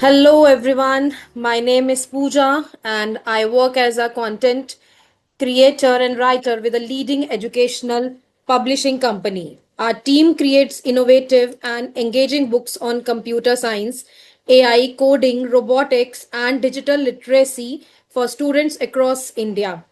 Hello everyone, my name is Pooja and I work as a content creator and writer with a leading educational publishing company. Our team creates innovative and engaging books on computer science, AI, coding, robotics, and digital literacy for students across India.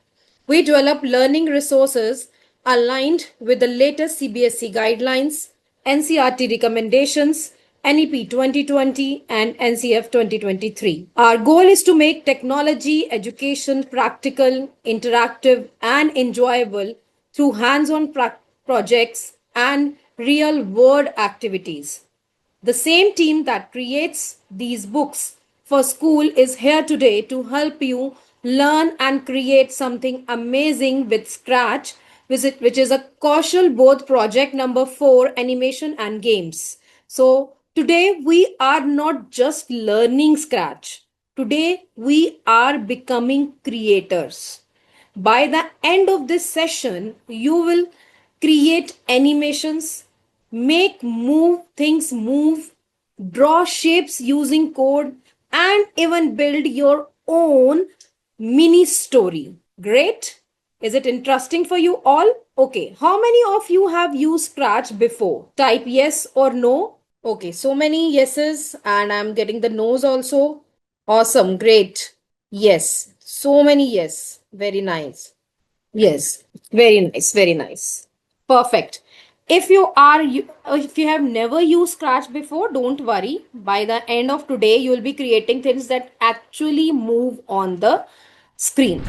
We develop learning resources aligned with the latest CBSE guidelines, NCRT recommendations, NEP 2020, and NCF 2023. Our goal is to make technology education practical, interactive, and enjoyable through hands on projects and real world activities. The same team that creates these books for school is here today to help you learn and create something amazing with Scratch, which is a Kaushal Bodh project number 4, animation and games. So today we are not just learning Scratch. Today we are becoming creators. By the end of this session, you will create animations, make move things move, draw shapes using code, and even build your own mini story. Great. Is it interesting for you all? Okay, how many of you have used Scratch before? Type yes or no. Okay, so many yeses, and I'm getting the no's also. Awesome, great. Yes, so many yes. Very nice. Yes, very nice, very nice. Perfect. If you have never used Scratch before, don't worry. By the end of today, you will be creating things that actually move on the screen.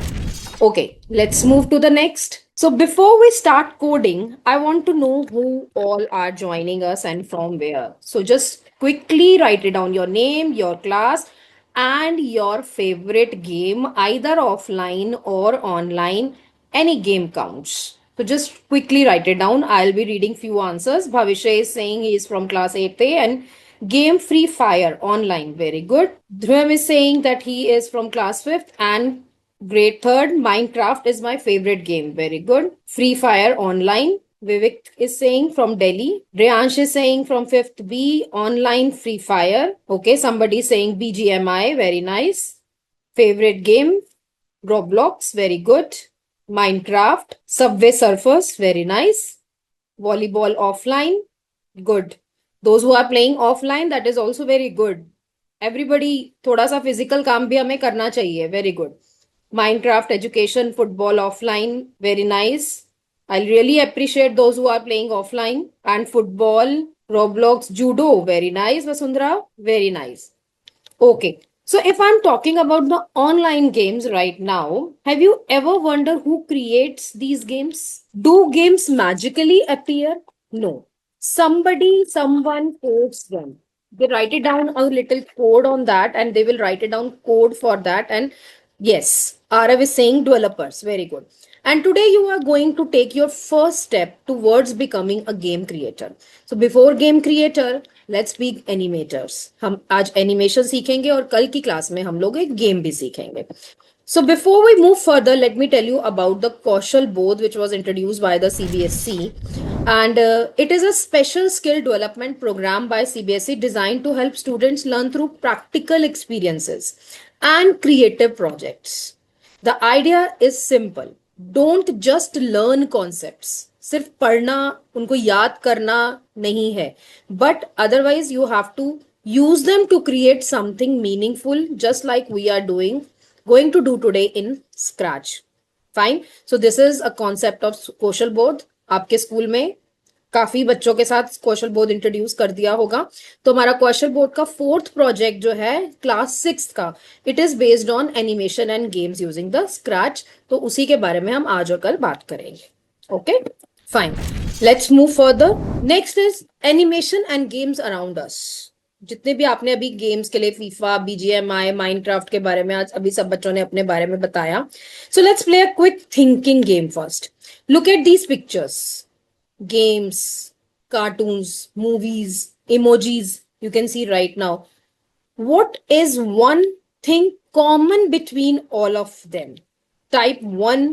Okay, let's move to the next. So before we start coding, I want to know who all are joining us and from where. So just quickly write it down, your name, your class, and your favorite game, either offline or online. Any game counts. So just quickly write it down. I'll be reading few answers. Bhavishya is saying he is from class 8A and game Free Fire online. Very good. Dhruvam is saying that he is from class 5th and grade 3rd. Minecraft is my favorite game. Very good. Free Fire online. Vivek is saying from Delhi. Reyansh is saying from 5th B online Free Fire. Okay, somebody is saying BGMI. Very nice. Favorite game Roblox. Very good. Minecraft. Subway Surfers. Very nice. Volleyball offline. Good. Those who are playing offline, that is also very good. Everybody, थोड़ा सा physical काम भी हमें करना चाहिए. Very good. Minecraft education, football offline, very nice. I really appreciate those who are playing offline. And football, Roblox, judo, very nice. Vasundhara, very nice. Okay. So if I'm talking about the online games right now, have you ever wondered who creates these games? Do games magically appear? No. Someone codes them. They write it down a little code on that and they will write it down code for that. And yes, Arav is saying developers. Very good. And today you are going to take your first step towards becoming a game creator. So before game creator, let's be animators. हम आज animation सीखेंगे और कल की class में हम लोग एक गेम भी सीखेंगे. So before we move further, let me tell you about the Kaushal Bodh, which was introduced by the CBSE. And it is a special skill development program by CBSE designed to help students learn through practical experiences and creative projects. The idea is simple. Don't just learn concepts. सिर्फ पढ़ना उनको याद करना नहीं है. But otherwise you have to use them to create something meaningful, just like we are going to do today in Scratch. Fine. So this is a concept of Kaushal Bodh. आपके school में काफी बच्चों के साथ कौशल बोध introduce कर दिया होगा. तो हमारा कौशल बोध का 4th प्रोजेक्ट जो है क्लास 6th का, it is based on animation and games using the scratch. तो उसी के बारे में हम आज और कल बात करेंगे. Okay, fine. Let's move further. Next is animation and games around us. जितने भी आपने अभी गेम्स के लिए फीफा, बीजीएमआई, माइनक्राफ्ट के बारे में आज अभी सब बच्चों ने अपने बारे में बताया. So let's play a quick thinking game first. Look at these pictures. Games, cartoons, movies, emojis you can see right now. What is one thing common between all of them? Type one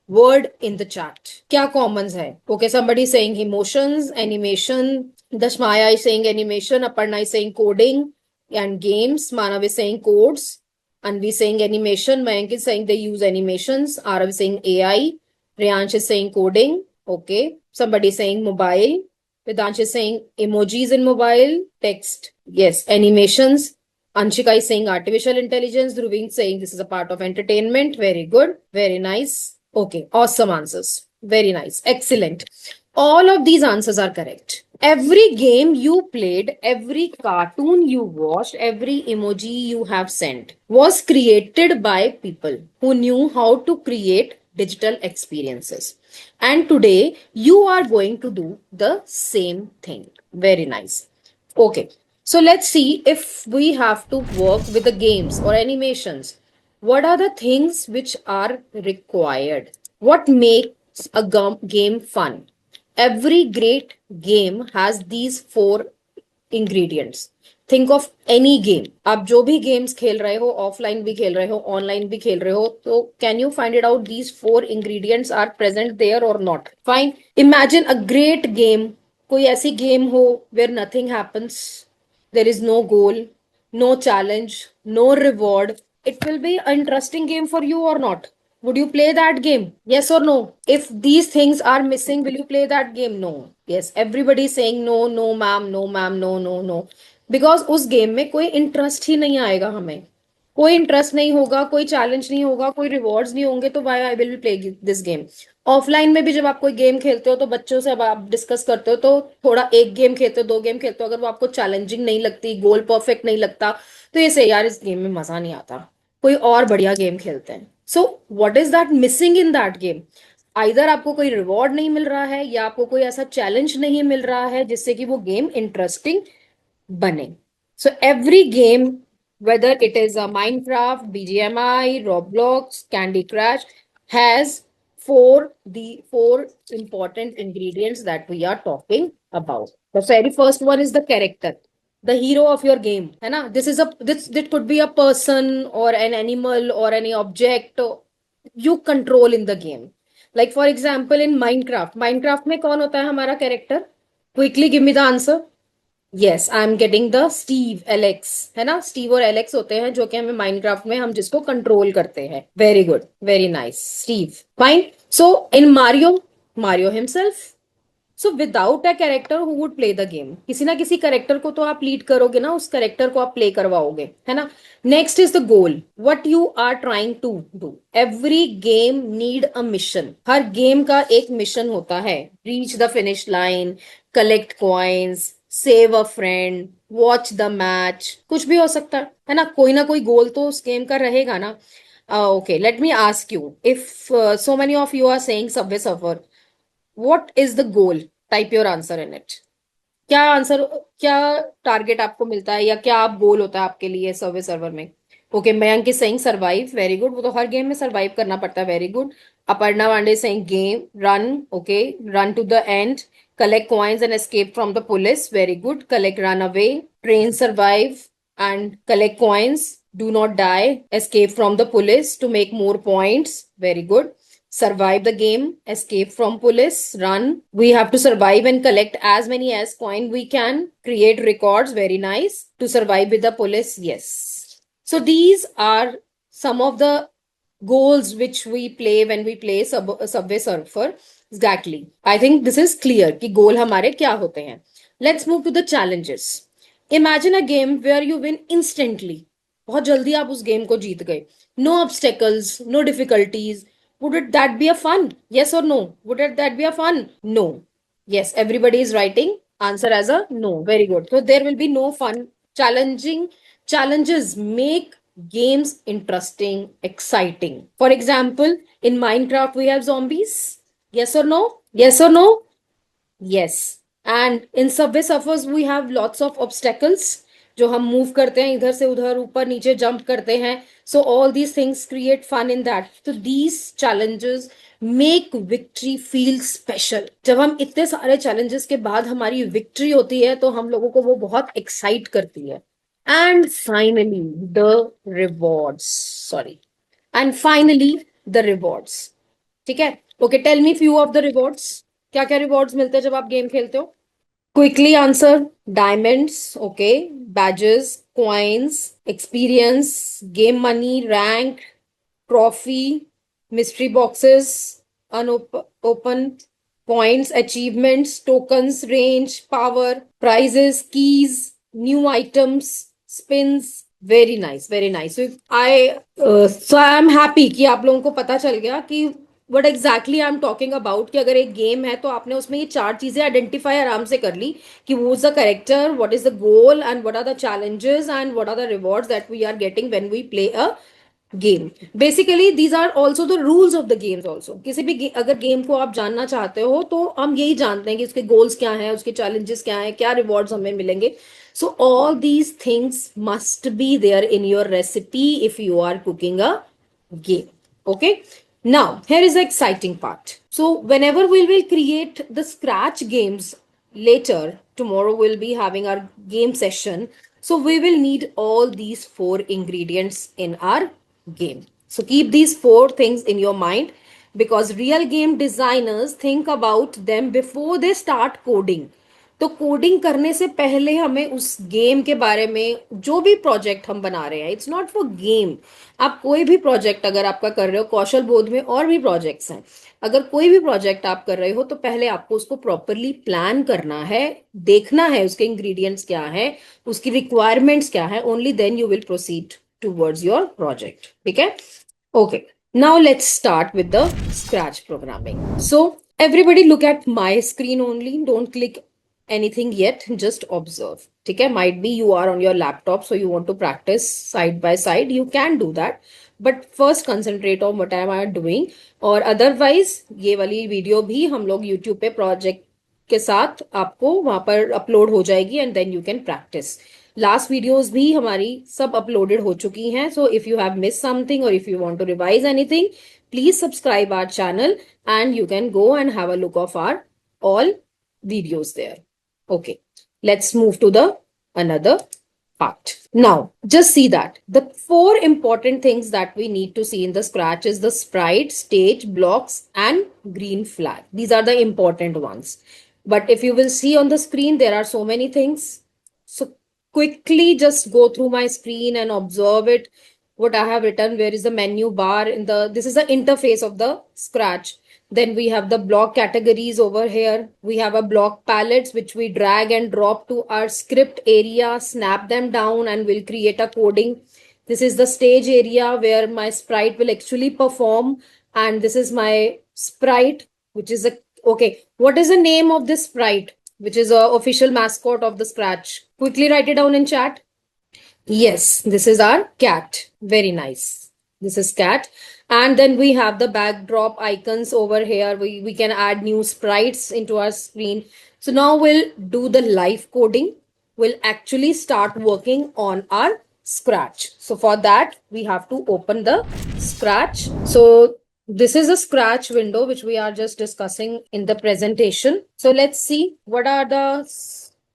word in the chat. क्या commons है? Okay, somebody is saying emotions, animation. Dashmaya is saying animation. Aparna is saying coding. and games. Manav is saying codes. Anvi saying animation. Mayank is saying they use animations. Arav is saying AI. Riyansh is saying coding. Okay. Somebody is saying mobile. Vedansh is saying emojis in mobile. Text. Yes. Animations. Anshika is saying artificial intelligence. Dhruvin saying this is a part of entertainment. Very good. Very nice. Okay. Awesome answers. Very nice. Excellent. All of these answers are correct. Every game you played, every cartoon you watched, every emoji you have sent was created by people who knew how to create digital experiences. And today you are going to do the same thing. Very nice. Okay. So let's see if we have to work with the games or animations. What are the things which are required? What makes a game fun? Every great game has these four ingredients. Think of any game. आप जो भी games खेल रहे हो, offline भी खेल रहे हो, ऑनलाइन भी खेल रहे हो, तो can you find it out these four ingredients are present there और not? Fine. Imagine a great game. कोई ऐसी गेम हो where nothing happens, there is no goal, no challenge, no reward. It will be an interesting game for you or not? Would you play that game? Yes or no? If these things are missing, will you play that game? No. Yes, everybody is saying no, no ma'am, no ma'am, no, no, no. Because उस game में कोई interest ही नहीं आएगा हमें. कोई interest नहीं होगा, कोई चैलेंज नहीं होगा, कोई रिवॉर्ड्स नहीं होंगे, तो why I will play this game. Offline में भी जब आप कोई गेम खेलते हो तो बच्चों से अब आप डिस्कस करते हो, तो थोड़ा एक गेम खेलते हो, दो गेम खेलते हो, अगर वो आपको चैलेंजिंग नहीं लगती, गोल परफेक्ट नहीं लगता, तो ये से यार इस गेम में मजा नहीं आता, कोई और बढ़िया गेम खेलते हैं. So what is that missing in that game? Either आपको कोई रिवॉर्ड नहीं मिल रहा है, या आपको कोई ऐसा चैलेंज नहीं मिल रहा है जिससे कि वो गेम इंटरेस्टिंग बने. So every game, whether it is a Minecraft, BGMI, Roblox, Candy Crush, has four important ingredients that we are talking about. The very first one is the character, the hero of your game, है ना? This could be a person or an animal or any object you control in the game. Like for example in Minecraft में कौन होता है हमारा character? Quickly give me the answer. Yes, I am getting the Steve, Alex, है ना? Steve और Alex होते हैं जो कि हमें माइनक्राफ्ट में हम जिसको कंट्रोल करते हैं. Very good, very nice, Steve. Fine. So in Mario, Mario himself. So without a character who would play the game? किसी ना किसी कैरेक्टर को तो आप लीड करोगे ना, उस कैरेक्टर को आप प्ले करवाओगे, है ना? Next is the goal, what you are trying to do. Every game need a mission. हर गेम का एक मिशन होता है. Reach the finish line, collect coins, save a friend, watch the match, कुछ भी हो सकता है ना? कोई ना कोई गोल तो उस गेम का रहेगा ना. Okay, let me ask you, if so many of you are saying Subway Surfer, what is the goal? Type your answer in it. क्या आंसर, क्या टारगेट आपको मिलता है, या क्या आप गोल होता है आपके लिए सर्वे सर्वर में? Okay, Mayank is saying survive. Very good, वो तो हर गेम में सरवाइव करना पड़ता है. Very good. Aparna Wande saying game run. Okay, run to the end, collect coins and escape from the police. Very good. Collect, run away, train, survive and collect coins. Do not die, escape from the police to make more points. Very good. Survive the game, escape from police, run. We have to survive and collect as many as coin we can. Create records. Very nice. To survive with the police. Yes. So these are some of the goals which we play when we play Subway Surfer. Exactly, I think this is clear कि goal हमारे क्या होते हैं. Let's move to the challenges. Imagine a game where you win instantly. बहुत जल्दी आप उस game को जीत गए. No obstacles, no difficulties. Would it that be a fun? Yes और no? Would it that be a fun? No. Yes, everybody is writing answer as a no. Very good. So there will be no fun. Challenges make games interesting, exciting. For example, in Minecraft we have zombies. Yes or no? Yes or no? Yes. And in Subway Surfers we have lots of obstacles. जो हम move करते हैं इधर से उधर, ऊपर नीचे jump करते हैं. So all these things create fun in that. So these challenges make victory feel special. जब हम इतने सारे challenges के बाद हमारी victory होती है तो हम लोगों को वो बहुत excite करती है. And finally the rewards. Sorry. And finally the rewards. ठीक है? Okay, tell me few of the rewards. क्या क्या रिवॉर्ड्स मिलते हैं जब आप गेम खेलते हो? Quickly answer. Diamonds, okay, badges, coins, experience, game money, rank, trophy, mystery boxes, unopened points, achievements, tokens, range, power, prizes, keys, new items, spins. Very nice, very nice. So I am happy कि आप लोगों को पता चल गया कि what exactly I'm talking about, कि अगर एक गेम है तो आपने उसमें ये चार चीजें आइडेंटिफाई आराम से कर ली कि वो is the character, what is the goal and what are the challenges and what are the rewards that we are getting when we play a game. Basically these are also the rules of the games also. किसी भी अगर game को आप जानना चाहते हो तो हम यही जानते हैं कि उसके गोल्स क्या हैं, उसके चैलेंजेस क्या हैं, क्या रिवॉर्ड्स हमें मिलेंगे. So all these things must be there in your recipe if you are cooking a game. Okay. Now, here is the exciting part. So, whenever we will create the scratch games later, tomorrow we'll be having our game session. So, we will need all these four ingredients in our game. So, keep these four things in your mind because real game designers think about them before they start coding. तो coding करने से पहले हमें उस game के बारे में, जो भी प्रोजेक्ट हम बना रहे हैं, इट्स नॉट फॉर गेम. आप कोई भी प्रोजेक्ट अगर आपका कर रहे हो, कौशल बोध में और भी प्रोजेक्ट्स हैं, अगर कोई भी प्रोजेक्ट आप कर रहे हो तो पहले आपको उसको प्रॉपरली प्लान करना है, देखना है उसके इंग्रेडिएंट्स क्या है, उसकी रिक्वायरमेंट्स क्या है. Only then you will proceed towards your project. ठीक है. Okay, now let's start with the Scratch programming. So, everybody look at my screen only. Don't click anything yet. Just observe. Okay, might be you are on your laptop, so you want to practice side by side. You can do that. But first concentrate on what am I doing. और otherwise, ये वाली video भी हम लोग YouTube पे project के साथ आपको वहां पर अपलोड हो जाएगी and then you can practise. Last videos भी हमारी सब अपलोडेड हो चुकी हैं. So if you have miss something और if you want to revise anything, please subscribe our channel and you can go and have a look of our all videos there. Okay, let's move to the another part. Now, just see that the four important things that we need to see in the Scratch is the sprite, stage, blocks, and green flag. These are the important ones. But if you will see on the screen, there are so many things. So quickly just go through my screen and observe it. What I have written, where is the menu bar in the, this is the interface of the Scratch. Then we have the block categories over here. We have a block palettes, which we drag and drop to our script area, snap them down and we'll create a coding. This is the stage area where my sprite will actually perform. And this is my sprite, which is a, okay, what is the name of this sprite, which is a official mascot of the Scratch? Quickly write it down in chat. Yes, this is our cat. Very nice. This is cat. And then we have the backdrop icons over here. We can add new sprites into our screen. So now we'll do the live coding. We'll actually start working on our Scratch. So for that, we have to open the Scratch. So this is a Scratch window, which we are just discussing in the presentation. So let's see what are the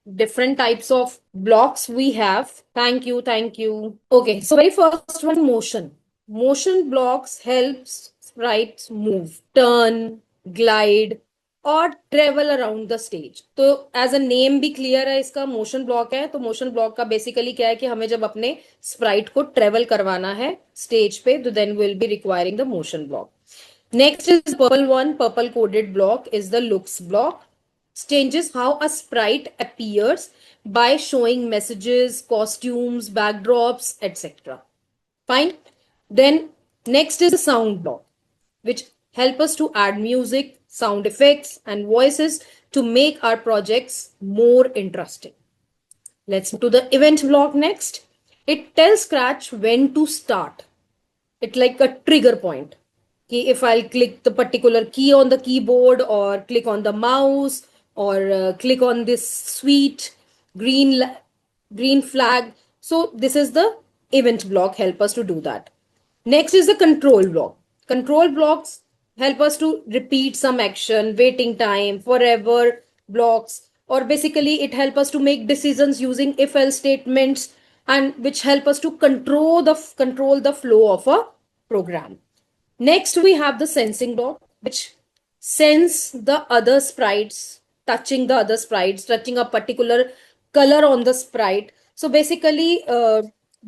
different types of blocks we have. Thank you. Thank you. Okay. So very first one, motion. Motion blocks helps sprites move, turn, glide और travel around the stage. तो as a name भी clear है, इसका motion block है. तो motion block का basically क्या है कि हमें जब अपने स्प्राइट को ट्रेवल करवाना है स्टेज पे, तो then will be requiring the motion block. Next is purple one. Purple coded block is the looks block. Changes how a sprite appears by showing messages, costumes, backdrops, etc. Fine. Then next is the sound block, which help us to add music, sound effects, and voices to make our projects more interesting. Let's move to the event block next. It tells Scratch when to start. It's like a trigger point. If I'll click the particular key on the keyboard or click on the mouse or click on this sweet green flag. So this is the event block, help us to do that. Next is the control block. Control blocks help us to repeat some action, waiting time, forever blocks, or basically it help us to make decisions using if else statements, and which help us to control the flow of a program. Next, we have the sensing block, which sense the other sprites, touching the other sprites, touching a particular color on the sprite. So basically,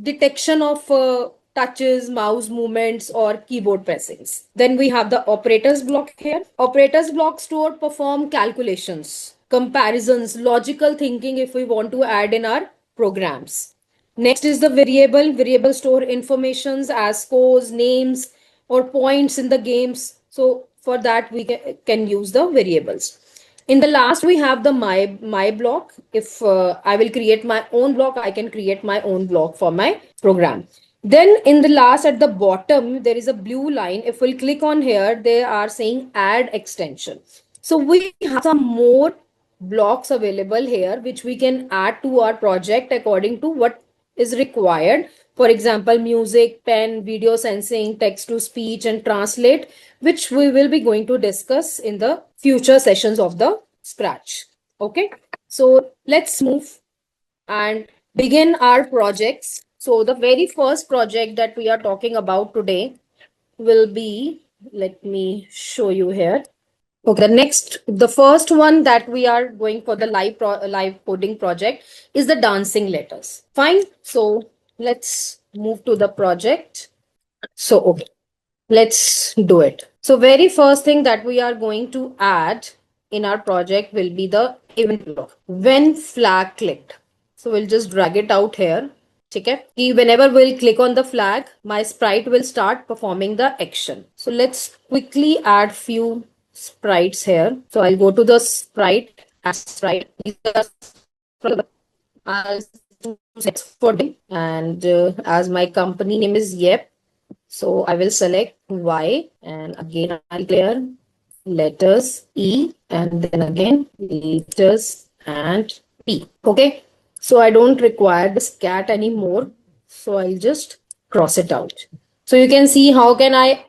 detection of touches, mouse movements, or keyboard pressings. Then we have the operators block here. Operators block store perform calculations, comparisons, logical thinking if we want to add in our programs. Next is the variable. Variable store informations as scores, names, or points in the games. So for that, we can use the variables. In the last, we have the my block. If I will create my own block, I can create my own block for my program. Then in the last, at the bottom, there is a blue line. If we'll click on here, they are saying add extension. So we have some more blocks available here, which we can add to our project according to what is required. For example, music, pen, video sensing, text to speech, and translate, which we will be going to discuss in the future sessions of the Scratch. Okay, so let's move and begin our projects. So the very first project that we are talking about today will be, let me show you here. Okay, the first one that we are going for the live coding project is the dancing letters. Fine. So let's move to the project. So, okay, let's do it. So very first thing that we are going to add in our project will be the event block. When flag clicked. So we'll just drag it out here. Okay. Whenever we'll click on the flag, my sprite will start performing the action. So let's quickly add few sprites here. So I'll go to the sprite as sprite. As for and as my company name is Yep. So I will select Y and again I'll clear letters E and then again letters and P. Okay. So I don't require this cat anymore. So I'll just cross it out. So you can see how can I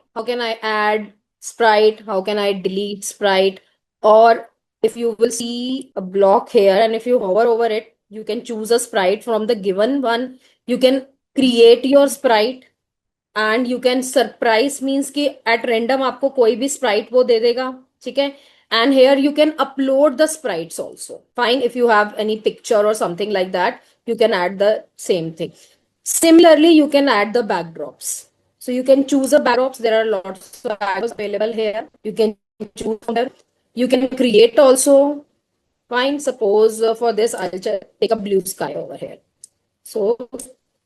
add sprite, how can I delete sprite, or if you will see a block here and if you hover over it, you can choose a sprite from the given one. You can create your sprite and you can surprise means कि at random आपको कोई भी sprite वो दे देगा ठीक है and here you can upload the sprites also fine if you have any picture और something like that you can add the same thing. Similarly, you can add the backdrops. So you can choose a backdrops. There are lots of backdrops available here. You can choose from there. You can create also. Fine. Suppose for this, I'll take a blue sky over here. So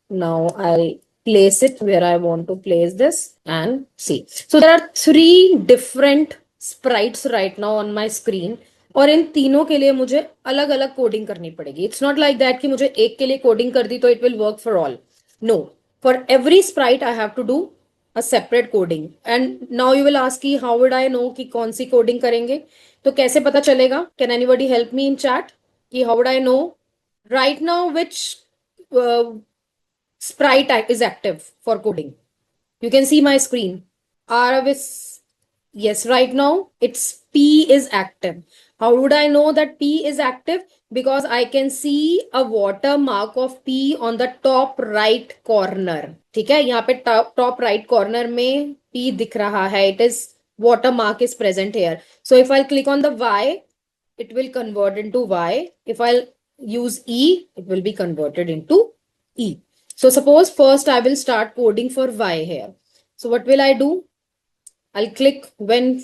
now I'll place it where I want to place this and see. So there are three different sprites right now on my screen. और इन तीनों के लिए मुझे अलग अलग coding करनी पड़ेगी. It's not like that कि मुझे एक के लिए कोडिंग कर दी तो it will work for all. No, for every sprite I have to do a separate coding. And now you will ask की हाउ वुड आई नो कि कौन सी कोडिंग करेंगे. तो कैसे पता चलेगा? Can anybody help me in chat कि how would I know right now which sprite is active for coding? You can see my screen. RWS, yes, right now it's P is active. How would I know that P is active? Because I can see a watermark of P on the top right corner. ठीक है, यहाँ पे top right corner में P दिख रहा है. It is watermark is present here. So if I'll click on the Y, it will convert into Y. If I'll use E, it will be converted into E. So suppose first I will start coding for Y here. So what will I do? I'll click when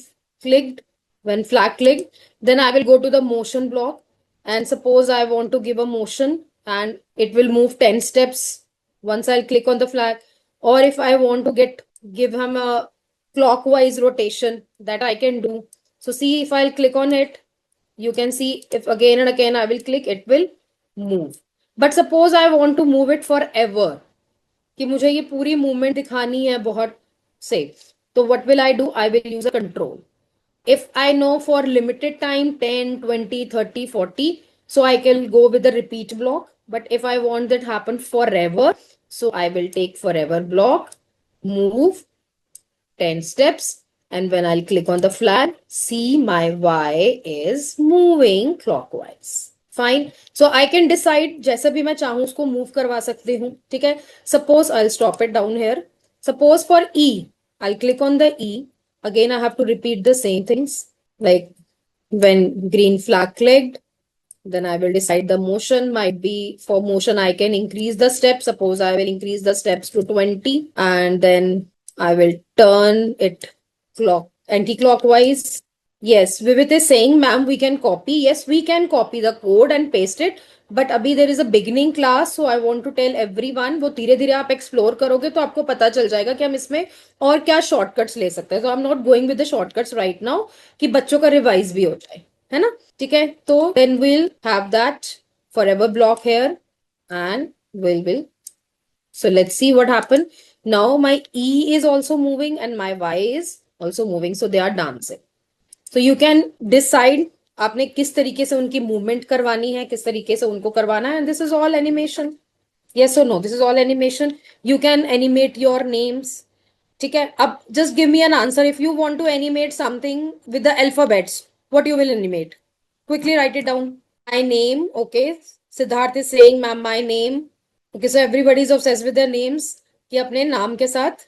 flag clicked, then I will go to the motion block. And suppose I want to give a motion and it will move 10 steps once I'll click on the flag. Or if I want to give him a clockwise rotation, that I can do. So see, if I'll click on it, you can see if again and again I will click, it will move. But suppose I want to move it forever, कि मुझे ये पूरी movement दिखानी है बहुत से, तो what will I do? I will use a control. If I know for limited time 10, 20, 30, 40, so I can go with the repeat block. But if I want that happen forever, so I will take forever block, move 10 steps, and when I'll click on the flag, see my Y is moving clockwise. Fine. So I can decide जैसे भी मैं चाहूँ उसको move करवा सकती हूँ. ठीक है. Suppose I'll stop it down here. Suppose for E, I'll click on the E. Again, I have to repeat the same things like when green flag clicked, Then I will decide the motion. Might be for motion, I can increase the steps. Suppose I will increase the steps to 20, and then I will turn it anti-clockwise. Yes, Vivit is saying, ma'am, we can copy. Yes, we can copy the code and paste it. But अभी there is a beginning class, so I want to tell everyone, वो धीरे धीरे आप explore करोगे तो आपको पता चल जाएगा कि हम इसमें और क्या शॉर्टकट्स ले सकते हैं. So I am not going with the shortcuts right now, कि बच्चों का रिवाइज भी हो जाए, है ना. ठीक है, तो then will have that forever block here and will so let's see what happened. Now my E is also moving and my Y is also moving, so they are dancing. So you can decide आपने किस तरीके से उनकी movement करवानी है, किस तरीके से उनको करवाना है. And this is all animation. yes or no, this is all animation. You can animate your names. ठीक है, अब just give me an answer. If you want to animate something with the alphabets, what you will animate? Quickly write it down. My name. Okay, Siddharth is saying ma'am my name. Okay, so everybody is obsessed with their names, कि अपने नाम के साथ.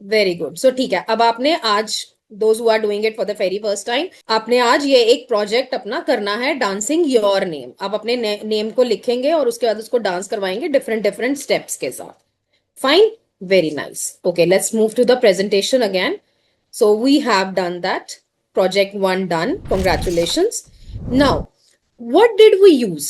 Very good. सो ठीक है, अब आपने आज, those who are doing it for the very first time, आपने आज ये एक प्रोजेक्ट अपना करना है, डांसिंग योर नेम. आप अपने नेम को लिखेंगे और उसके बाद उसको डांस करवाएंगे डिफरेंट डिफरेंट स्टेप्स के साथ. Fine, very nice. Okay, let's move to the presentation again. So we have done that. Project 1 done. Congratulations. Now what did we use?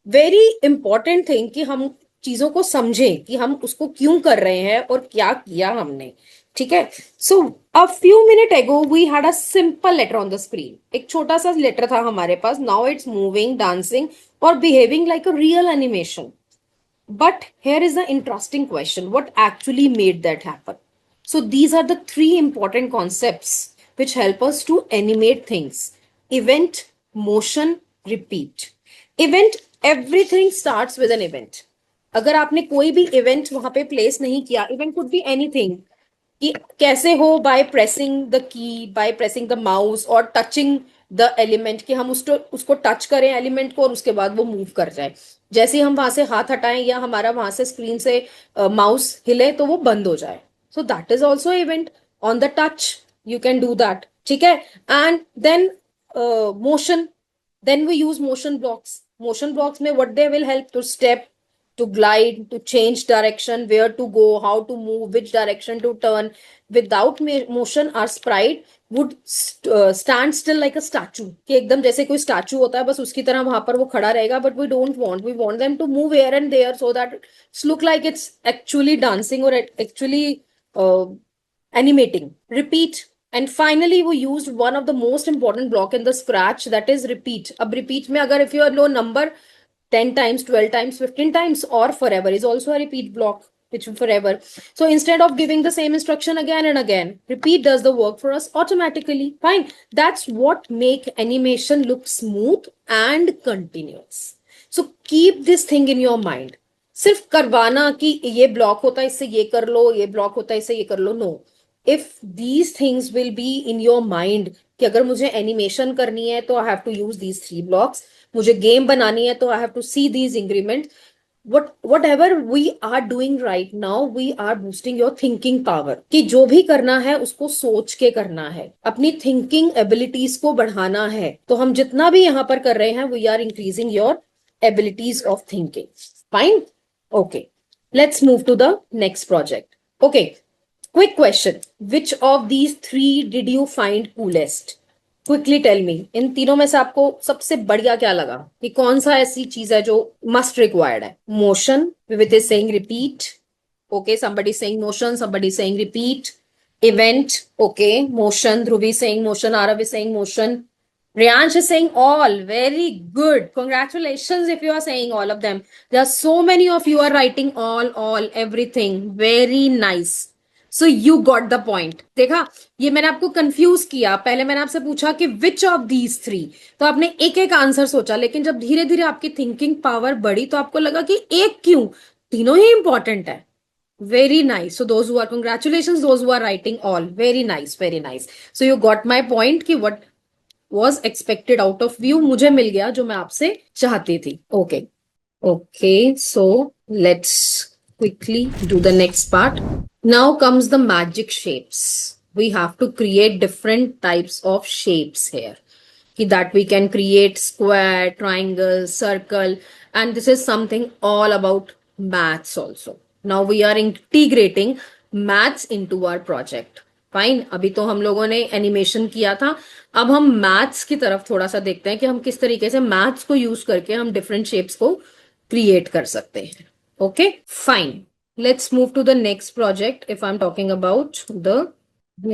Very important thing कि हम चीजों को समझें कि हम उसको क्यों कर रहे हैं और क्या किया हमने. ठीक है, so a few minute ago we had a simple letter on the screen. एक छोटा सा लेटर था हमारे पास. नाउ इट्स मूविंग, डांसिंग और behaving like a real animation. But here is the interesting question. What actually made that happen? So these are the 3 important concepts which help us to animate things. Event, motion, repeat. Event, everything starts with an event. अगर आपने कोई भी event वहां पे place नहीं किया, event could be anything, कि कैसे हो, by pressing the key, by pressing the mouse और टचिंग द एलिमेंट, कि हम उसको टच करें एलिमेंट को और उसके बाद वो मूव कर जाए. जैसे ही हम वहां से हाथ हटाएं या हमारा वहां से स्क्रीन से माउस हिले तो वो बंद हो जाए. So that is also event. On the touch you can do that. ठीक है, and then motion. then we use motion blocks. Motion blocks में what they will help to step, to glide, to change direction, where to go, how to move, which direction to turn. Without motion, our sprite would stand still like a statue, कि एकदम जैसे कोई statue होता है बस उसकी तरह वहां पर वो खड़ा रहेगा. But we don't want, we want them to move here and there so that it's look like it's actually dancing or actually animating. Repeat. And finally we used one of the most important block in the scratch, that is repeat. अब repeat में अगर if you know number 10 times, 12 times, 15 times or forever is also a repeat block, which forever. So instead of giving the same instruction again and again, repeat does the work for us automatically. Fine. That's what make animation look smooth and continuous. So keep this thing in your mind. सिर्फ करवाना कि ये block होता है इससे ये कर लो, ये ब्लॉक होता है इससे ये कर लो, no. If these things will be in your mind कि अगर मुझे एनिमेशन करनी है तो I have to use these 3 blocks, मुझे गेम बनानी है तो I have to see these increment. whatever we are doing right now, we are boosting your thinking power. कि जो भी करना है उसको सोच के करना है, अपनी थिंकिंग एबिलिटीज को बढ़ाना है. तो हम जितना भी यहाँ पर कर रहे हैं, we are increasing your abilities of thinking. Fine? Okay. Let's move to the next project. Okay. Quick question. Which of these 3 did you find coolest? Quickly tell me. इन तीनों में से आपको सबसे बढ़िया क्या लगा, कि कौन सा ऐसी चीज है जो मस्ट रिक्वायर्ड है? Motion, Vivit is saying repeat. Okay, somebody saying motion, somebody saying repeat. Event, okay, motion. Dhruvi saying motion, Arav is saying motion. Riyansh is saying all. Very good. Congratulations if you are saying all of them. There are so many of you are writing all, everything. Very nice. So you got the point. देखा, ये मैंने आपको confuse किया. पहले मैंने आपसे पूछा कि विच ऑफ दीज 3, तो आपने एक एक आंसर सोचा, लेकिन जब धीरे धीरे आपकी थिंकिंग पावर बढ़ी तो आपको लगा कि एक क्यों, तीनों ही इंपॉर्टेंट है. Very nice. So those who are, congratulations those who are writing all. Very nice, very nice. So you got my point कि what was expected out of you, मुझे मिल गया जो मैं आपसे चाहती थी. Okay okay, so let's quickly do the next part. Now comes the magic shapes. We have to create different types of shapes here. that we can create square, triangle, circle, and this is something all about maths also. Now we are integrating maths into our project. Fine, अभी तो हम लोगों ने animation किया था, अब हम maths की तरफ थोड़ा सा देखते हैं कि हम किस तरीके से मैथ्स को यूज करके हम डिफरेंट शेप्स को क्रिएट कर सकते हैं. Okay fine, let's move to the next project. If I'm talking about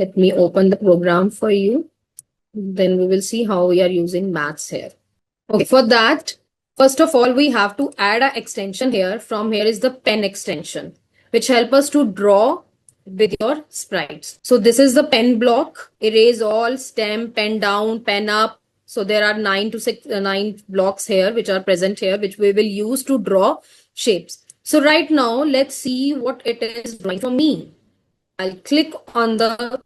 let me open the program for you, then we will see how we are using maths here. Okay, for that, first of all, we have to add an extension here. From here is the pen extension, which help us to draw with your sprites. So this is the pen block, erase all, stem, pen down, pen up. So there are 9 blocks here, which are present here, which we will use to draw shapes. So right now, let's see what it is drawing for me. I'll click on the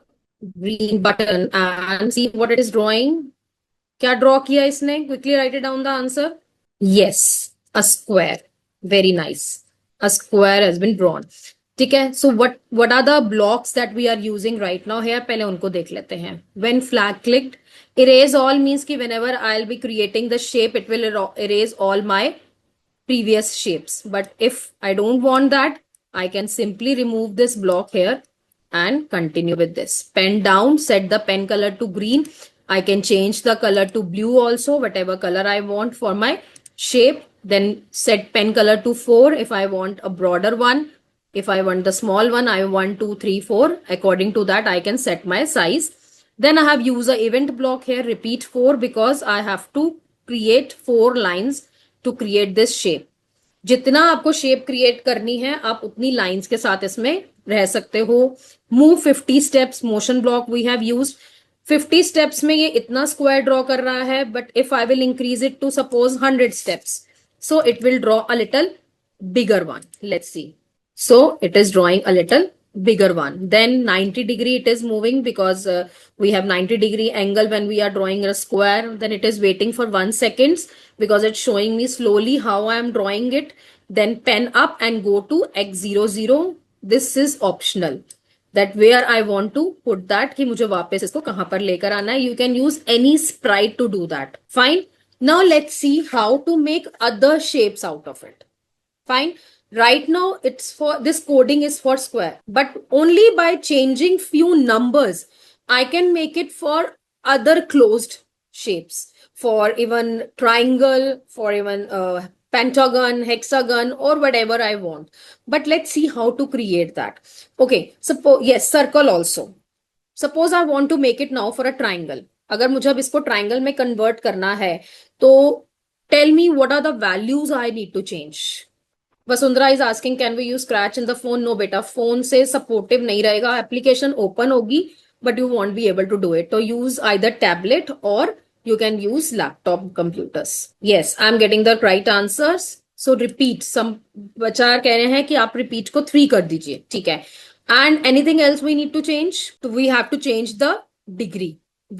green button and see what it is drawing. क्या draw किया इसने? Quickly write it down the answer. Yes, a square. Very nice. A square has been drawn. ठीक है. So what are the blocks that we are using right now here? पहले उनको देख लेते हैं. When flag clicked, erase all means कि whenever I'll be creating the shape, it will erase all my previous shapes. But if I don't want that, I can simply remove this block here and continue with this. Pen down, set the pen color to green. I can change the color to blue also, whatever color I want for my shape. Then set pen color to 4 if I want a broader one. If I want the small one, I want 2, 3, 4. According to that, I can set my size. Then I have used the event block here, repeat 4, because I have to create 4 lines to create this shape. जितना आपको shape create करनी है, आप उतनी lines के साथ इसमें रह सकते हो. Move 50 steps, motion block we have used. 50 steps में ये इतना स्क्वायर ड्रॉ कर रहा है, but if I will increase it to suppose 100 steps, so it will draw a little bigger one. Let's see. So it is drawing a little bigger one. Then 90 degree it is moving, because we have 90 degree angle when we are drawing a square. Then it is waiting for 1 second because it's showing me slowly how I am drawing it. Then pen up and go to x00. This is optional, that where I want to put that, कि मुझे वापस इसको कहां पर लेकर आना है. You can use any sprite to do that. Fine. Now let's see how to make other shapes out of it. Fine. Right now it's for this coding is for square, but only by changing few numbers I can make it for other closed shapes, for even triangle, for even pentagon, hexagon, or whatever I want. But let's see how to create that. Okay, suppose, yes, circle also. Suppose I want to make it now for a triangle. अगर मुझे अब इसको triangle में convert करना है, तो tell me what are the values I need to change. Vasundhara is asking can we use Scratch in the phone? No बेटा, phone से सपोर्टिव नहीं रहेगा. एप्लीकेशन ओपन होगी but you won't be able to do it. तो use either tablet और you can use laptop computers. Yes, I'm getting the right answers. So repeat. Some बच्चा कह रहे हैं कि आप repeat को 3 कर दीजिए. ठीक है. And anything else we need to change? So we have to change the degree.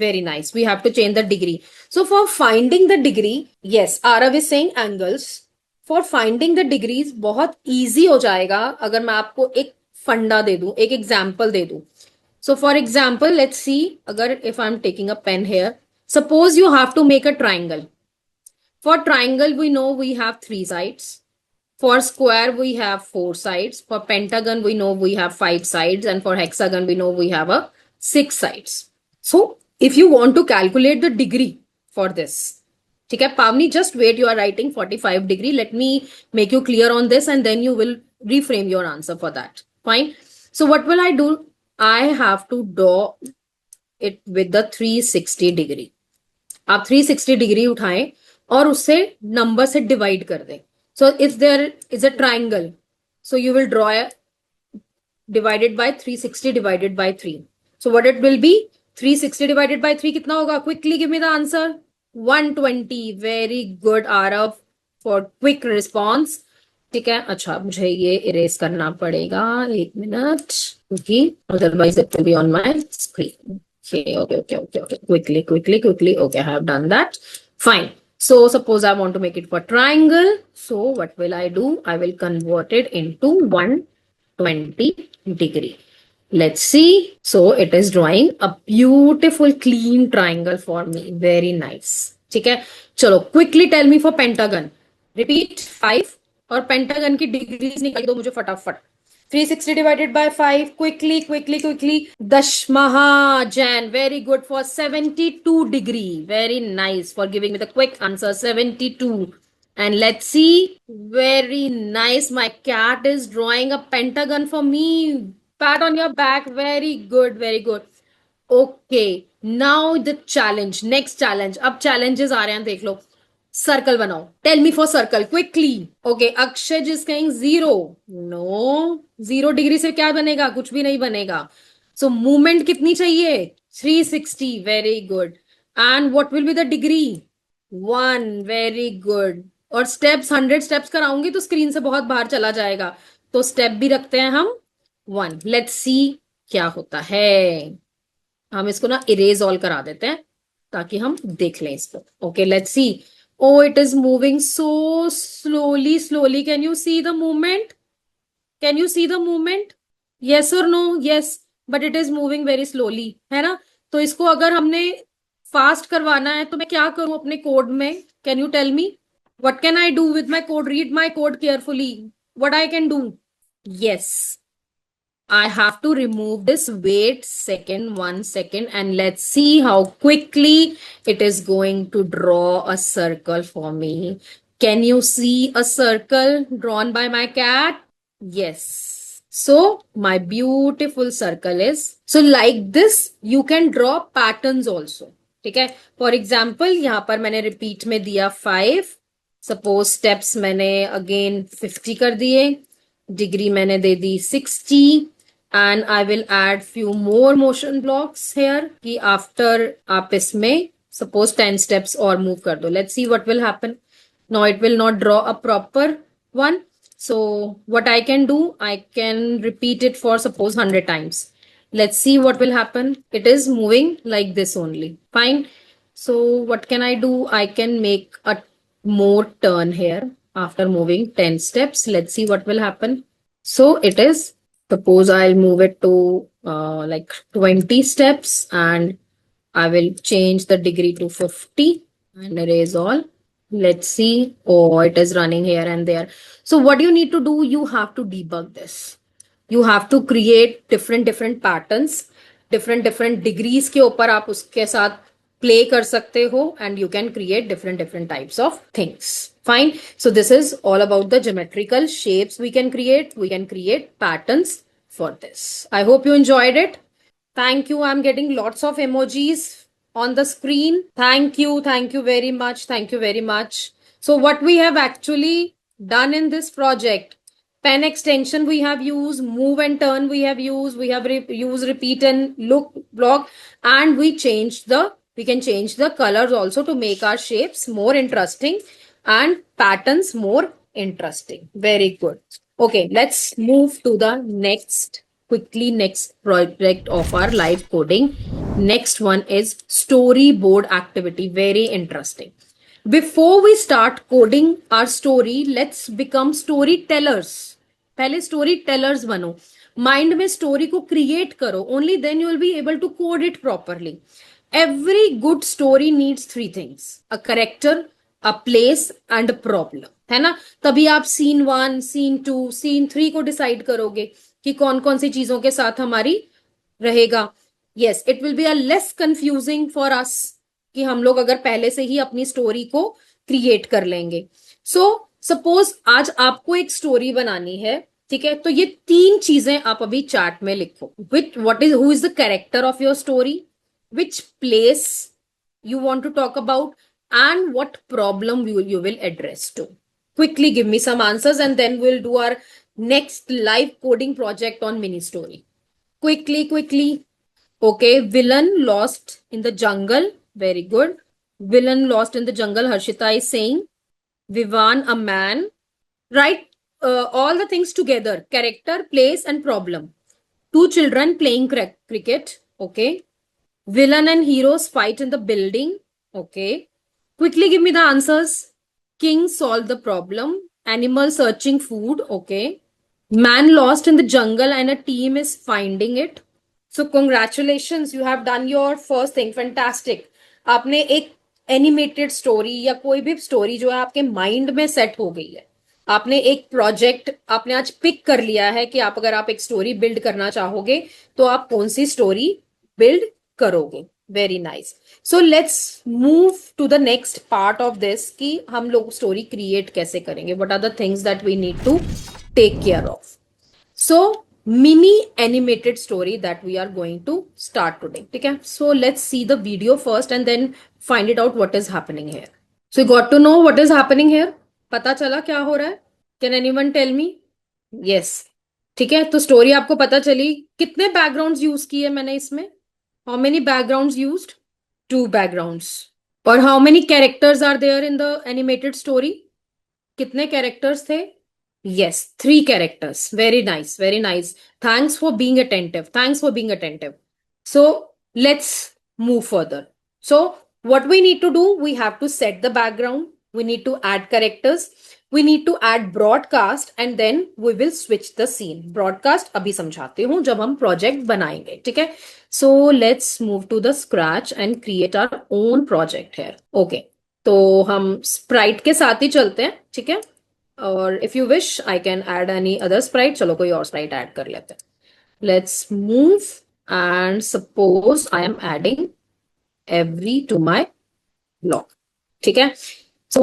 Very nice. We have to change the degree. So for finding the degree, yes, Arav is saying angles. For finding the degrees बहुत easy हो जाएगा अगर मैं आपको एक फंडा दे दूं, एक example दे दूं. So for example, let's see, अगर if I'm taking a pen here, suppose you have to make a triangle. For triangle, we know we have 3 sides. For square, we have 4 sides. For pentagon, we know we have 5 sides. And for hexagon, we know we have 6 sides. So if you want to calculate the degree for this, okay, Pavni, just wait, you are writing 45 degree. Let me make you clear on this and then you will reframe your answer for that. Fine. So what will I do? I have to draw it with the 360 degree. आप 360 degree उठाएं और उससे number से divide कर दें. So if there is a triangle, so you will draw divided by 360 divided by 3. So what it will be? 360 divided by 3 कितना होगा? Quickly give me the answer. 120. Very good Aarav for quick response. ठीक है. अच्छा, मुझे ये erase करना पड़ेगा, 1 minute, क्योंकि otherwise it will be on my screen. Okay. Quickly. Okay, I have done that. Fine. So suppose I want to make it for triangle. So what will I do? I will convert it into 120 degree. Let's see. So it is drawing a beautiful clean triangle for me. Very nice. ठीक है, चलो quickly tell me for pentagon. Repeat 5 और pentagon की degrees निकाल दो मुझे फटाफट. 360 divided by 5. Quickly. Dashmaha Jan. Very good for 72 degree. Very nice for giving me the quick answer. 72. And let's see. Very nice. My cat is drawing a pentagon for me. Pat on your back. Very good. Very good. Okay. Now the challenge. Next challenge. अब challenges आ रहे हैं देख लो. Circle बनाओ. Tell me for circle quickly. Okay, Akshay जिस कहेंगे 0. No, 0 degree से क्या बनेगा? कुछ भी नहीं बनेगा. सो मूवमेंट कितनी चाहिए? 360. Very good. And what will be the degree? 1. Very good. और स्टेप्स 100 स्टेप्स कराऊंगी तो स्क्रीन से बहुत बाहर चला जाएगा, तो स्टेप भी रखते हैं हम 1. लेट्स सी क्या होता है. हम इसको ना इरेज ऑल करा देते हैं ताकि हम देख लें इसको. Okay, let's see. Oh, it is moving so slowly. Can you see the movement? Can you see the movement? Yes or no? Yes, but it is moving very slowly, है ना? तो इसको अगर हमने फास्ट करवाना है तो मैं क्या करूं अपने कोड में? Can you tell me? What can I do with my code? Read my code carefully. What I can do? Yes. I have to remove this. Wait second, 1 second, and let's see how quickly it is going to draw a circle for me. Can you see a circle drawn by my cat? Yes. So my beautiful circle is, so like this you can draw patterns also. ठीक है, for example यहाँ पर मैंने repeat में दिया 5. Suppose steps मैंने again 50 कर दिए, डिग्री मैंने दे दी 60, and I will add few more motion blocks here कि after आप इसमें suppose 10 steps और move कर दो. Let's see what will happen. Now it will not draw a proper one. So what I can do, I can repeat it for suppose 100 times. Let's see what will happen. It is moving like this only. Fine. So what can I do? I can make a more turn here after moving 10 steps. Let's see what will happen. So it is, suppose I'll move it to like 20 steps and I will change the degree to 50 and erase all. Let's see. Oh, it is running here and there. So what you need to do, you have to debug this. You have to create different patterns, different degrees के ऊपर आप उसके साथ play कर सकते हो, and you can create different types of things. Fine. So this is all about the geometrical shapes we can create. We can create patterns for this. I hope you enjoyed it. Thank you. I'm getting lots of emojis on the screen. Thank you very much. Thank you very much. So what we have actually done in this project, pen extension we have used, move and turn we have used, we have used repeat and look block, and we can change the colors also to make our shapes more interesting and patterns more interesting. Very good. Okay, let's move to the next project of our live coding. Next one is storyboard activity. Very interesting. Before we start coding our story, let's become storytellers. पहले storytellers बनो. Mind में story को create करो. Only then you will be able to code it properly. Every good story needs 3 things: a character, a place and a problem. है ना? तभी आप scene 1, scene 2, scene 3 को decide करोगे कि कौन कौन सी चीजों के साथ हमारी रहेगा. Yes, it will be a less confusing for us कि हम लोग अगर पहले से ही अपनी स्टोरी को क्रिएट कर लेंगे. सो सपोज आज आपको एक स्टोरी बनानी है, ठीक है, तो ये 3 चीजें आप अभी चार्ट में लिखो. Who is the character of your story, which place you want to talk about, and what problem you will address to. Quickly give me some answers and then we'll do our next live coding project on mini story. Quickly. Okay, villain lost in the jungle. Very good. Villain lost in the jungle, Harshita is saying. Vivan, a man. Write all the things together: character, place and problem. 2 children playing cricket. Okay. Villain and heroes fight in the building. Okay. Quickly give me the answers. King solve the problem. Animal searching food. Okay. Man lost in the jungle and a team is finding it. So congratulations, you have done your first thing. Fantastic. आपने एक animated story या कोई भी story जो है आपके mind में set हो गई है. आपने एक प्रोजेक्ट आपने आज पिक कर लिया है कि आप अगर आप एक स्टोरी बिल्ड करना चाहोगे तो आप कौन सी स्टोरी बिल्ड करोगे. Very nice. So let's move to the next part of this कि हम लोग स्टोरी क्रिएट कैसे करेंगे. What are the things that we need to take care of. So, mini animated story that we are going to start today. Okay, so let's see the video first and then find it out what is happening here. So, you got to know what is happening here. पता चला क्या हो रहा है? Can anyone tell me? Yes. ठीक है, तो story आपको पता चली. कितने बैकग्राउंड्स यूज किए मैंने इसमें? How many backgrounds used? Two backgrounds. और how many characters are there in the animated story? कितने characters थे? Yes, three characters. Very nice, very nice. Thanks for being attentive. Thanks for being attentive. So let's move further. So what we need to do, we have to set the background. We need to add characters. We need to add broadcast and then we will switch the scene. Broadcast अभी समझाती हूँ जब हम project बनाएंगे. ठीक है? So let's move to the scratch and create our own project here. Okay. तो हम sprite के साथ ही चलते हैं. ठीक है? और if you wish I can add any other sprite. चलो कोई और स्प्राइट ऐड कर लेते हैं. Let's move and suppose I am adding every to my block. ठीक है. So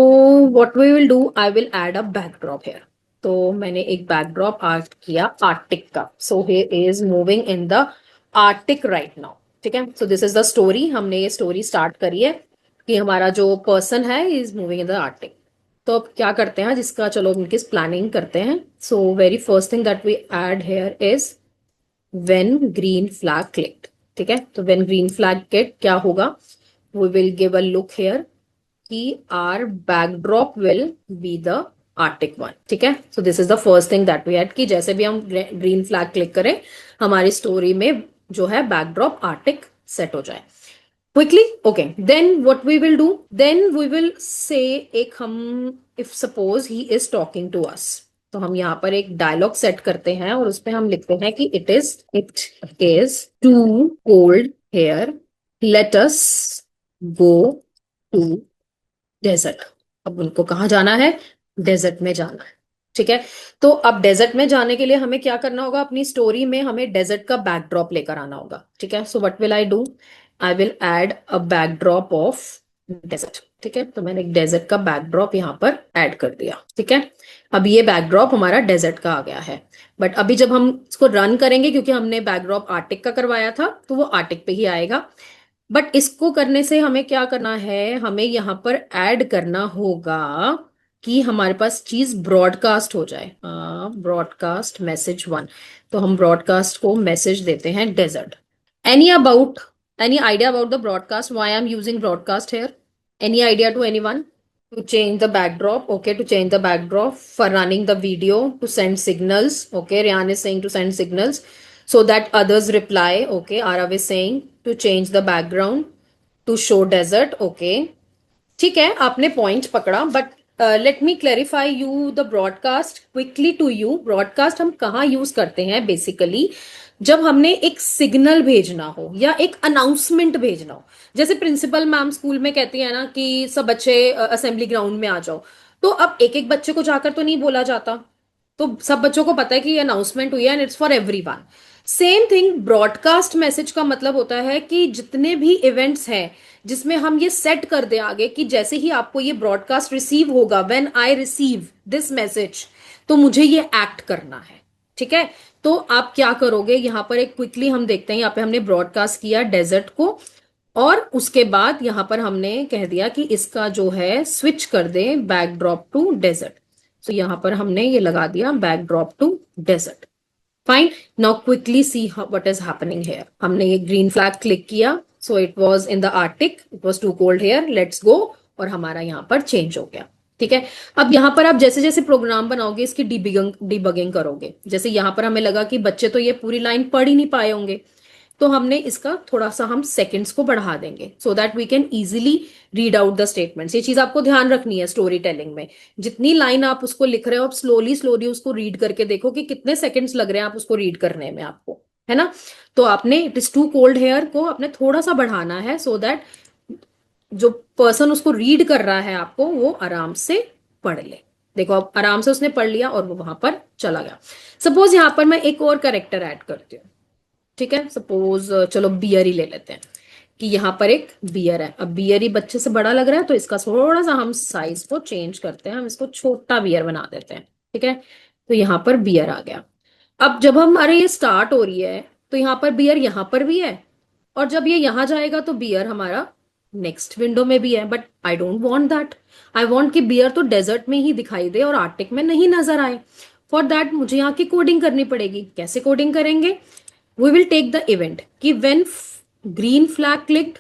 what we will do, I will add a backdrop here. तो मैंने एक बैकड्रॉप ऐड किया आर्टिक का. So here is moving in the Arctic right now. ठीक है. So this is the story. हमने ये स्टोरी स्टार्ट करी है कि हमारा जो पर्सन है is moving in the Arctic. तो अब क्या करते हैं जिसका, चलो उनकी प्लानिंग करते हैं. So very first thing that we add here is when green flag clicked. ठीक है. तो व्हेन ग्रीन फ्लैग क्लिक क्या होगा, we will give a look here कि our backdrop will be the Arctic one. ठीक है. So this is the first thing that we add कि जैसे भी हम ग्रीन फ्लैग क्लिक करें हमारी स्टोरी में जो है बैकड्रॉप आर्टिक सेट हो जाए. Quickly, okay, then what we will do, then we will say एक हम, if suppose he is talking to us, तो हम यहाँ पर एक डायलॉग सेट करते हैं और उसपे हम लिखते हैं कि it is too cold here, let us go to desert. अब उनको कहाँ जाना है? डेजर्ट में जाना है. ठीक है. तो अब डेजर्ट में जाने के लिए हमें क्या करना होगा, अपनी स्टोरी में हमें डेजर्ट का बैकड्रॉप लेकर आना होगा. ठीक है. So what will I do, I will add a backdrop of desert. ठीक है. तो मैंने एक डेजर्ट का बैकड्रॉप यहाँ पर ऐड कर दिया. ठीक है. अब ये बैकड्रॉप हमारा डेजर्ट का आ गया है. बट अभी जब हम इसको रन करेंगे, क्योंकि हमने बैकड्रॉप आर्टिक का करवाया था तो वो आर्टिक पे ही आएगा. बट इसको करने से हमें क्या करना है, हमें यहाँ पर ऐड करना होगा कि हमारे पास चीज ब्रॉडकास्ट हो जाए. Broadcast message one. तो हम ब्रॉडकास्ट को मैसेज देते हैं desert. Any about any idea about the broadcast, why I'm using broadcast here? Any idea to anyone? To change the backdrop. Okay, to change the backdrop for running the video, to send signals. Okay, Ryan is saying to send signals so that others reply. Okay, Arav is saying to change the background to show desert. Okay, ठीक है, आपने point पकड़ा. But let me clarify you the broadcast quickly to you. Broadcast हम कहाँ use करते हैं basically, जब हमने एक सिग्नल भेजना हो या एक अनाउंसमेंट भेजना हो. जैसे प्रिंसिपल मैम स्कूल में कहती है ना कि सब बच्चे असेंबली ग्राउंड में आ जाओ. तो अब एक एक बच्चे को जाकर तो नहीं बोला जाता. तो सब बच्चों को पता है कि ये अनाउंसमेंट हुई है and it's for everyone. Same thing broadcast message का मतलब होता है कि जितने भी इवेंट्स हैं जिसमें हम ये सेट कर दें आगे कि जैसे ही आपको ये ब्रॉडकास्ट रिसीव होगा, when I receive this message, तो मुझे ये एक्ट करना है. ठीक है. तो आप क्या करोगे, यहां पर एक क्विकली हम देखते हैं. यहाँ पे हमने ब्रॉडकास्ट किया डेजर्ट को और उसके बाद यहां पर हमने कह दिया कि इसका जो है स्विच कर दे बैकड्रॉप टू डेजर्ट. तो यहां पर हमने ये लगा दिया backdrop to desert. Fine. Now quickly see what is happening here. हमने ये ग्रीन फ्लैग क्लिक किया. So it was in the Arctic, it was too cold here, let's go. और हमारा यहां पर चेंज हो गया. ठीक है. अब यहां पर आप जैसे जैसे प्रोग्राम बनाओगे इसकी डिबगिंग करोगे. जैसे यहां पर हमें लगा कि बच्चे तो ये पूरी लाइन पढ़ ही नहीं पाए होंगे, तो हमने इसका थोड़ा सा हम सेकंड्स को बढ़ा देंगे so that we can easily read out the statements. ये चीज आपको ध्यान रखनी है स्टोरी टेलिंग में। जितनी लाइन आप उसको लिख रहे हो, आप स्लोली स्लोली उसको रीड करके देखो कि कितने सेकंड्स लग रहे हैं आप उसको रीड करने में आपको, है ना। तो आपने it is too cold here को आपने थोड़ा सा बढ़ाना है सो दैट जो पर्सन उसको रीड कर रहा है आपको वो आराम से पढ़ ले। देखो अब आराम से उसने पढ़ लिया और वो वहां पर चला गया। सपोज यहां पर मैं एक और करेक्टर ऐड करती हूँ, ठीक है। सपोज चलो बियर ही ले लेते हैं कि यहाँ पर एक बियर है। अब बियर ही बच्चे से बड़ा लग रहा है तो इसका थोड़ा सा हम साइज को चेंज करते हैं, हम इसको छोटा बियर बना देते हैं, ठीक है। तो यहाँ पर बियर आ गया। अब जब हमारे ये स्टार्ट हो रही है तो यहाँ पर बियर यहाँ पर भी है, और जब ये यहाँ जाएगा तो बियर हमारा नेक्स्ट विंडो में भी है। But I don't want that. I want कि बियर तो डेजर्ट में ही दिखाई दे और आर्टिक में नहीं नजर आए। फॉर दैट मुझे यहाँ की कोडिंग करनी पड़ेगी। कैसे कोडिंग करेंगे? We will take the event कि व्हेन ग्रीन फ्लैग क्लिक्ड,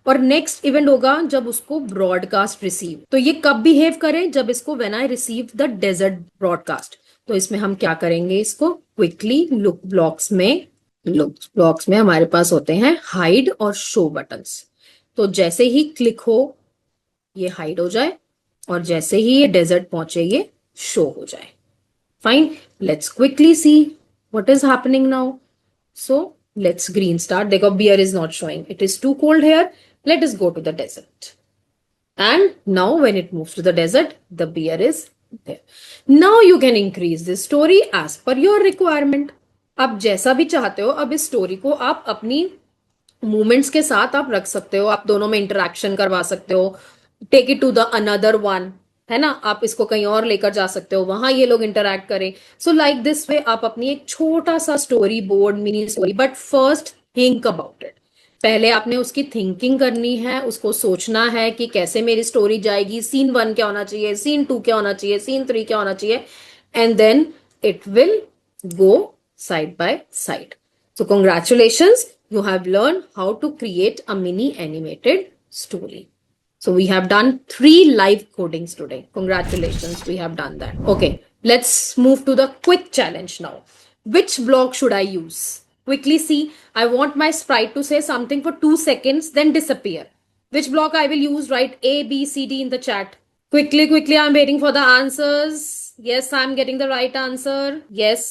और नेक्स्ट इवेंट होगा जब उसको ब्रॉडकास्ट रिसीव। तो ये कब बिहेव करे? जब इसको when I receive the desert broadcast. तो इसमें हम क्या करेंगे? इसको क्विकली लुक ब्लॉक्स में हमारे पास होते हैं हाइड और शो बटन्स। तो जैसे ही क्लिक हो ये हाइड हो जाए, और जैसे ही ये डेजर्ट पहुंचे ये शो हो जाए। Fine, let's quickly see what is happening now. So let's green start. देखो beer is not showing. It is too cold here. Let us go to the desert. And now when it moves to the desert, the beer is there. Now you can increase this story as per your requirement. आप जैसा भी चाहते हो अब इस story को आप अपनी मूवमेंट्स के साथ आप रख सकते हो। आप दोनों में इंटरेक्शन करवा सकते हो। Take it to the another one, है ना। आप इसको कहीं और लेकर जा सकते हो, वहां ये लोग इंटरेक्ट करें। सो लाइक दिस वे आप अपनी एक छोटा सा story board, mini story, but first think about it. पहले आपने उसकी थिंकिंग करनी है, उसको सोचना है कि कैसे मेरी स्टोरी जाएगी, सीन 1 क्या होना चाहिए, सीन 2 क्या होना चाहिए, सीन 3 क्या होना चाहिए, and then it will go side by side. So congratulations, you have learned how to create a mini animated story. So we have done 3 live codings today. Congratulations, we have done that. Okay, let's move to the quick challenge now. Which block should I use? Quickly see. I want my sprite to say something for 2 seconds, then disappear. Which block I will use? Write A, B, C, D in the chat. Quickly, I'm waiting for the answers. Yes, I'm getting the right answer. Yes.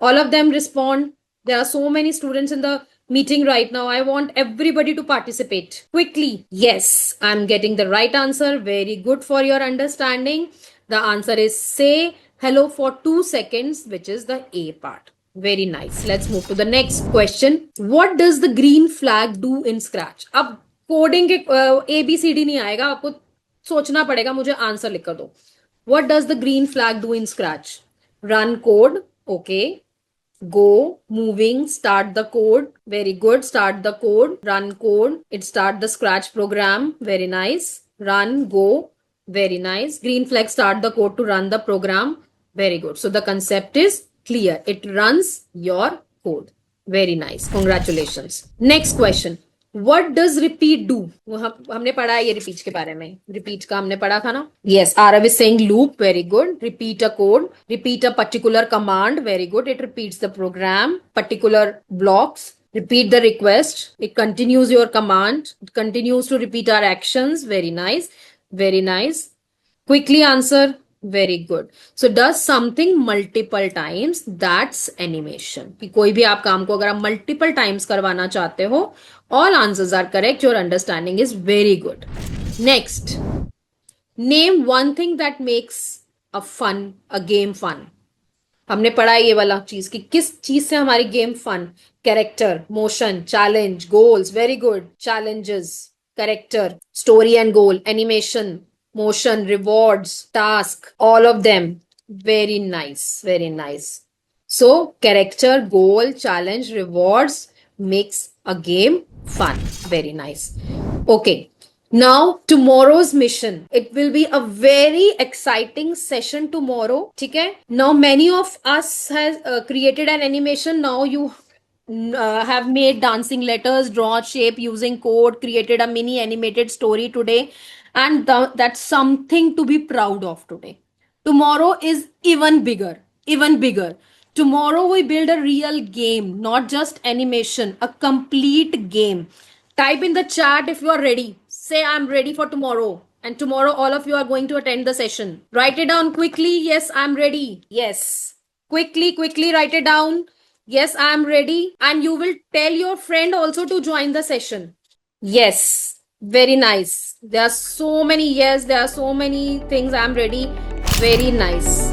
All of them respond. There are so many students in the meeting right now. I want everybody to participate quickly. Yes, I'm getting the right answer. Very good for your understanding. The answer is say hello for 2 seconds, which is the A part. Very nice. Let's move to the next question. What does the green flag do in Scratch? अब coding के ABCD नहीं आएगा, आपको सोचना पड़ेगा। मुझे answer लिख कर दो। What does the green flag do in Scratch? Run code. Okay. Go, moving, start the code. Very good. Start the code. Run code. It start the Scratch program. Very nice. Run, go. Very nice. Green flag start the code to run the program. Very good. So the concept is clear. It runs your code. Very nice. Congratulations. Next question. What does repeat do? हमने पढ़ा है ये repeat के बारे में। repeat का हमने पढ़ा था ना? Yes, Arav is saying loop. Very good. Repeat a code. Repeat a particular command. Very good. It repeats the program. Particular blocks. Repeat the request. It continues your command. It continues to repeat our actions. Very nice. Very nice. Quickly answer. Very good. So does something multiple times, that's animation. कि कोई भी आप काम को अगर आप multiple times करवाना चाहते हो, all answers are correct. Your understanding is very good. Next, name one thing that makes a game fun. हमने पढ़ा ये वाला चीज कि किस चीज से हमारी game fun. Character, motion, challenge, goals. Very good. Challenges, character, story and goal, animation, motion, rewards, task, all of them. Very nice. Very nice. So character, goal, challenge, rewards makes a game fun. Very nice. Okay. Now tomorrow's mission. It will be a very exciting session tomorrow. ठीक है? Now many of us has created an animation. Now you have made dancing letters, draw shape using code, created a mini animated story today, and that's something to be proud of today. Tomorrow is even bigger, even bigger. Tomorrow we build a real game, not just animation, a complete game. Type in the chat if you are ready. Say I'm ready for tomorrow. And tomorrow all of you are going to attend the session. Write it down quickly. Yes, I'm ready. Yes. Quickly write it down. Yes, I'm ready. And you will tell your friend also to join the session. Yes. Very nice. There are so many yes, there are so many things I'm ready. Very nice.